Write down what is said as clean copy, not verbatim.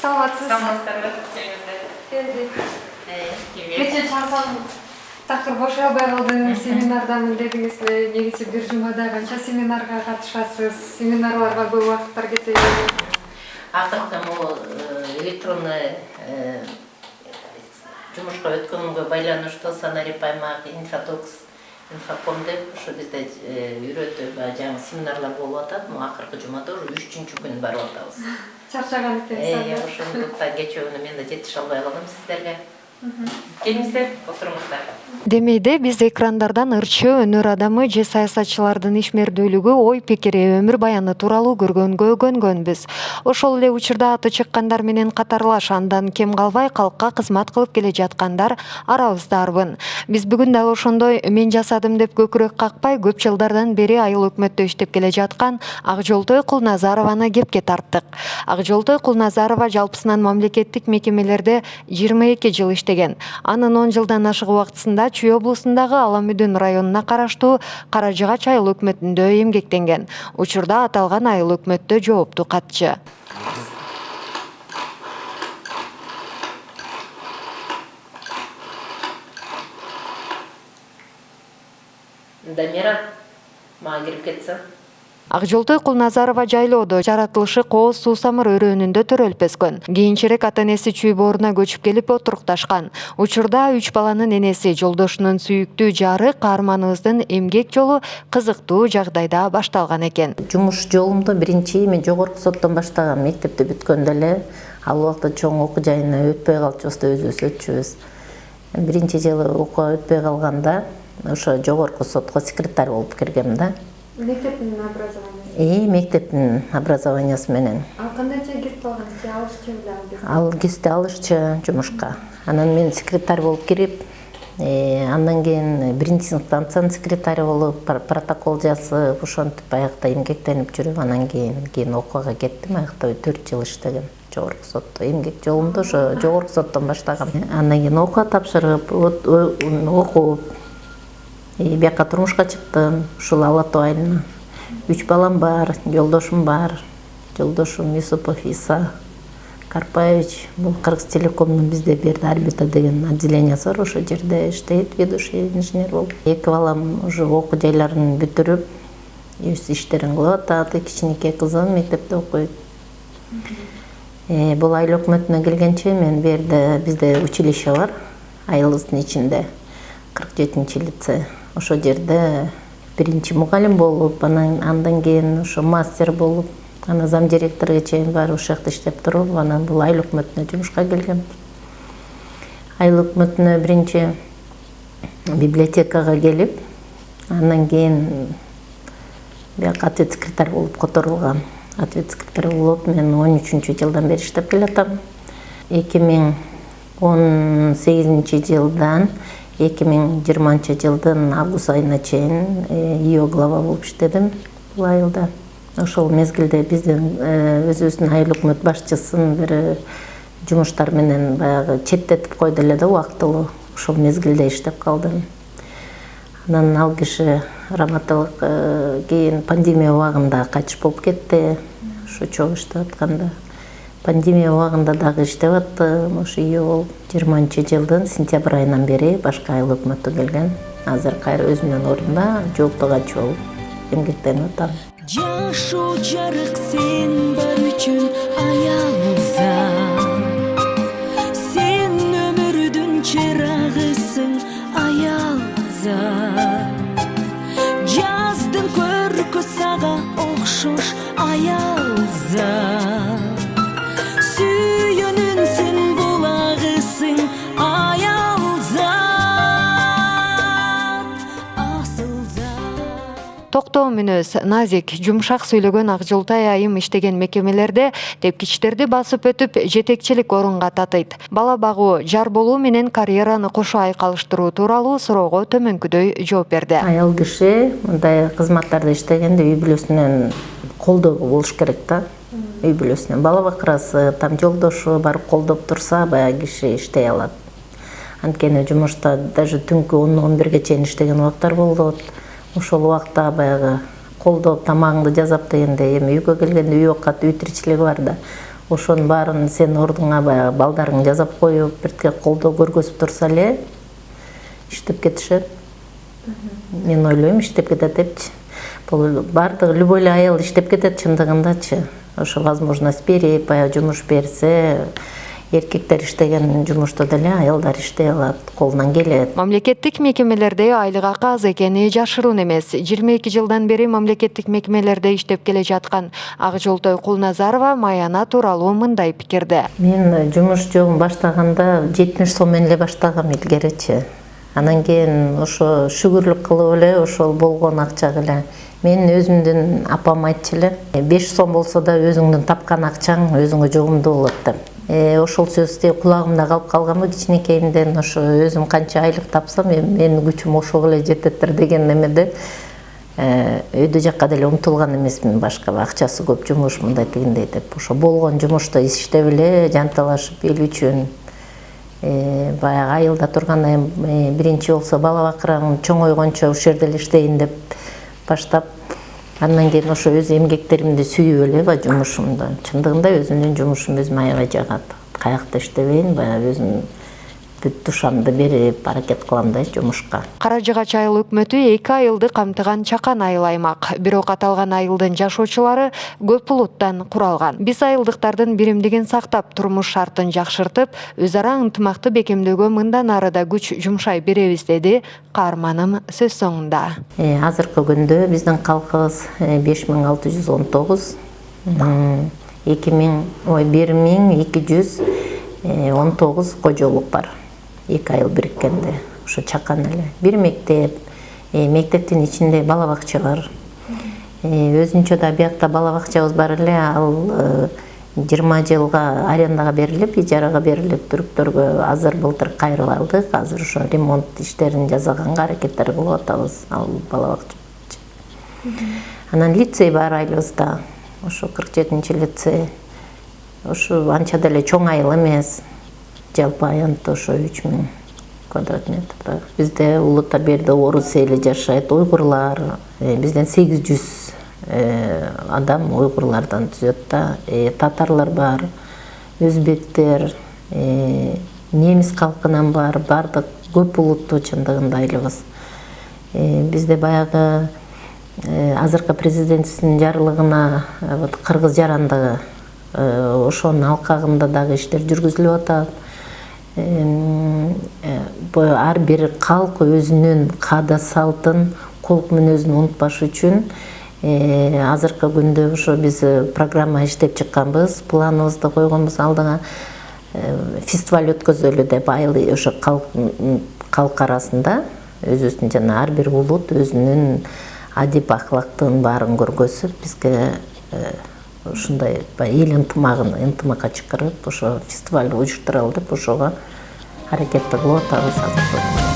Саламатсыз. Саламатсыздарбы? Келдик. Кимге? Кече чансам такыр бошой албай калдым. Семинардамын дедиңиз. Негизи бир жумада канча семинарга катышасыз? Семинарларга көп убакыттар кетеби? Акыркы могу электронный жумушка өткөнгө байланыштуу Санарип аймак Инфотокс Инфоком деп ушу бизде үйрөтүп жаңы семинарлар болуп атат. Могу акыркы жумада уже 3-чү күн барып атабыз. Чарчаган экенсиз. Ошондуктан кечөөнү мен да жетише албай калдым сиздерге. Келиңиздер, отуруңуздар. Демейде биз экрандардан ырчы өнөр адамы же саясатчылардын ишмердүүлүгү, ой пикири, өмүр баяны тууралуу көргөнгө көнгөнбүз. Ошол эле учурда аты чыккандар менен катарлаш андан кем калбай калкка кызмат кылып келе жаткандар арабыздарбын. Биз бүгүн дал ошондой мен жасадым деп көкүрөк какпай көп жылдардан бери айыл өкмөттө иштеп келе жаткан Акжолтой Кулназарованы кепке тарттык. Акжолтой Кулназарова жалпысынан мамлекеттик мекемелерде 22 жыл иштеген. Анын 10 жылдан ашык убактысында Чүй облусундагы Аламүдүн районуна караштуу Каражыгач айыл өкмөтүндө эмгектенген. Учурда аталган айыл өкмөттө жооптуу катчы. Дамира, мага кирип кетсең. Акжолтой Кулназарова жайлоодо жаратылышы кооз суусамыр өрөөнүндө төрөлүп өскөн. Кийинчерээк ата-энеси Чүй бооруна көчүп келип отурукташкан. Учурда 3 баланын энеси, жолдошунун сүйүктүү жары каарманыбыздын эмгек жолу кызыктуу жагдайда башталган экен. Жумуш жолумду биринчи мен жогорку соттон баштагам. Мектепти бүткөндө эле ал убакта чоң окуу жайына өтпөй калчубуз да өзүбүз өтчүбүз. Биринчи жылы окууга өтпөй калганда ошо жогорку сотко секретарь болуп киргем да. Мектептин образованиясы. Мектептин образованиясы менен. Ал кандайча кетип калгансыз? Алышчы беле? Ал кезде алышчы жумушка. Анан мен секретарь болуп кирип, андан кийин биринчи инстанциянын секретары болуп, протокол жазып, ошентип аякта эмгектенип жүрүп, анан кийин окууга кеттим. Аякта 4 жыл иштегем. Жогорку сотто эмгек жолумду ошо жогорку соттон баштагам. Андан кийин окууга тапшырып, окуп, бияка турмушка чыктым. Ушул Ала Тоо айылына. 3 балам бар, жолдошум бар. Жолдошум Юсупов Иса Карпаевич. Бул Кыргызтелекомдун бизде берди Орбита деген отделениясы бар, ошол жерде иштейт, ведущий инженер болуп. 2 балам уже окуу жайларын бүтүрүп, өз иштерин кылып атат. Кичинекей кызым мектепте окуйт. Бул айыл өкмөтүнө келгенче мен берде бизде училище бар, айылыбыздын ичинде 47-лицей. Ошо жерде биринчи мугалим болуп, андан кийин ошо мастер болуп, анан зам директорго чейин барып ошол жакта иштеп туруп, анан бул айыл өкмөтүнө жумушка келгем. Айыл өкмөтүнө биринчи библиотекага келип, андан кийин бияка ответ секретарь болуп которулгам. Ответ секретарь болуп мен 13-жылдан бери иштеп келатам. 2018 жылдан 2020 жылдын август айына чейин ИО глава болуп иштедим бул айылда. Ошол мезгилде биздин өзүбүздүн айыл өкмөт башчысын бир жумуштар менен баягы четтетип койду эле да убактылуу. Ошол мезгилде иштеп калдым. Анан ал киши раматылык кийин пандемия убагында кайтыш болуп кетти. Ошо чогуу иштеп атканда. Пандемия убагында дагы иштеп аттым. Ошо ИО болуп 20-жылдын сентябрь айынан бери башка айыл өкмөттө келген. Азыр кайра өзүмдүн ордумда жооптуу катчы болуп эмгектенип атам. Жашоо жарык сен бар үчүн аялзам. Сен өмүрдүн чырагысың аялзам. Жаздын көркү сага окшош аялзам. Сүйөнүнсүн булагысың аялзам. Асылзам. Токтоо мүнөз, назик, жумшак сүйлөгөн Акжолтой айым иштеген мекемелерде тепкичтерди басып өтүп, жетекчилик орунга татыйт. Бала багуу, жар болуу менен карьераны кошо айкалыштыруу тууралуу суроого төмөнкүдөй жооп берди. Айыл киши мындай кызматтарда иштегенде үй бүлөсүнөн колдоо болуш керек да. Үй бүлөсүнөн бала бакырасы, там жолдошу барып колдоп турса, баягы киши иштей алат. Анткени жумушта даже түнкү 10-11ге чейин иштеген убактар болот. Ошол убакта баягы колдоп тамагыңды жасап дегенде эми үйгө келгенде үй оокат, үй тиричилиги бар да. ошонун баарын сен ордуңа баягы балдарың жазап коюп, бирке колдоо көргөзүп турса эле иштеп кетишет. Мен ойлойм, иштеп кетет депчи. Бул бардыгы любой эле аял иштеп кетет чындыгындачы. Ошо возможность берип, баягы жумуш берсе, эркектер иштеген жумушту деле аялдар иштей алат, колунан келет. Мамлекеттик мекемелерде айлык акы аз экени жашыруун эмес. 22 жылдан бери мамлекеттик мекемелерде иштеп келе жаткан Акжолтой Кулназарова Маяна тууралуу мындай пикирде. Мен жумуш жолун баштаганда 70 сом менен эле баштагам илгеричи. Анан кийин ошо шүгүрлүк кылып эле ошол болгон акчага эле мен өзүмдүн апам айтчу эле, 5 сом болсо да өзүңдүн тапкан акчаң өзүңө жогумдуу болот деп. Ошол сөздү кулагымда калып калганбы кичинекейимден, ошо өзүм канча айлык тапсам, менин күчүм ошого эле жететтир деген немеде өйдө жакка деле умтулган эмесмин, башка акчасы көп жумуш мындай тигиндей деп. Ошо болгон жумушта иштеп эле жанталашып эл үчүн баягы айылда турганда биринчи болсо бала бакыраңды чоңойгончо ушул жерде эле иштейин деп баштап, андан кийин ошо өз эмгектеримди сүйүп эле ба жумушумду. Чындыгында өзүмдүн жумушум өзүмө аябай жагат. Каякта иштебейин, баягы өзүм бүт душамды берип аракет кылам да жумушка. Кара Жыгач айыл өкмөтү 2 айылды камтыган чакан айыл аймак. Бирок аталган айылдын жашоочулары көп улуттан куралган. Биз айылдыктардын биримдигин сактап, турмуш шартын жакшыртып, өз ара ынтымакты бекемдөөгө мындан ары да күч жумшай беребиз, деди каарманым сөз соңунда. Азыркы күндө биздин калкыбыз 5619, 1219 кожолук бар. 2 айыл бириккенде, ошо чакан эле. Бир мектеп, мектептин ичинде бала бакча бар. Өзүнчө да биякта бала бакчабыз бар эле, ал 20 жылга арендага берилип, ижарага берилип, түрктөргө азыр былтыр кайрып алдык. Азыр ошо ремонт иштерин жасаганга аракеттер кылып атабыз, ал бала бакча. Анан лицей бар айылыбызда, ошо 47-лицей. Ошо анча деле чоң айыл эмес. Жалпы аянты ошо 3000 квадрат метр. Бизде улута берде орус эли жашайт, уйгурлар, бизден 800 адам уйгурлардан түзөт да, татарлар бар, өзбектер, немис калкынан бар, бардык көп улуттуу чындыгында айылыбыз. Бизде баягы азыркы президенттин жарлыгына кыргыз жарандыгы ошонун алкагында дагы иштер жүргүзүлүп атат. Ар бир калк өзүнүн каада салтын, колк мүнөзүн унутпаш үчүн азыркы күндө ошо биз программа иштеп чыкканбыз, планыбызды койгонбуз алдыга. Фестиваль өткөзөлү деп, айыл ошо калк арасында өзүбүздүн жана ар бир улут өзүнүн адип ахлактын баарын көргөзүп, бизге ушундай эл ынтымакка чакырып, ошо фестиваль уюштуралы деп ошого аракетти кылып атабыз азыр.